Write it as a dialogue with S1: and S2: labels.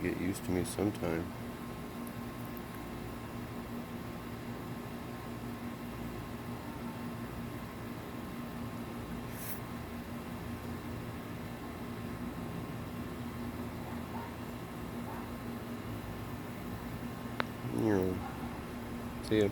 S1: to get used to me sometime. You know, see ya.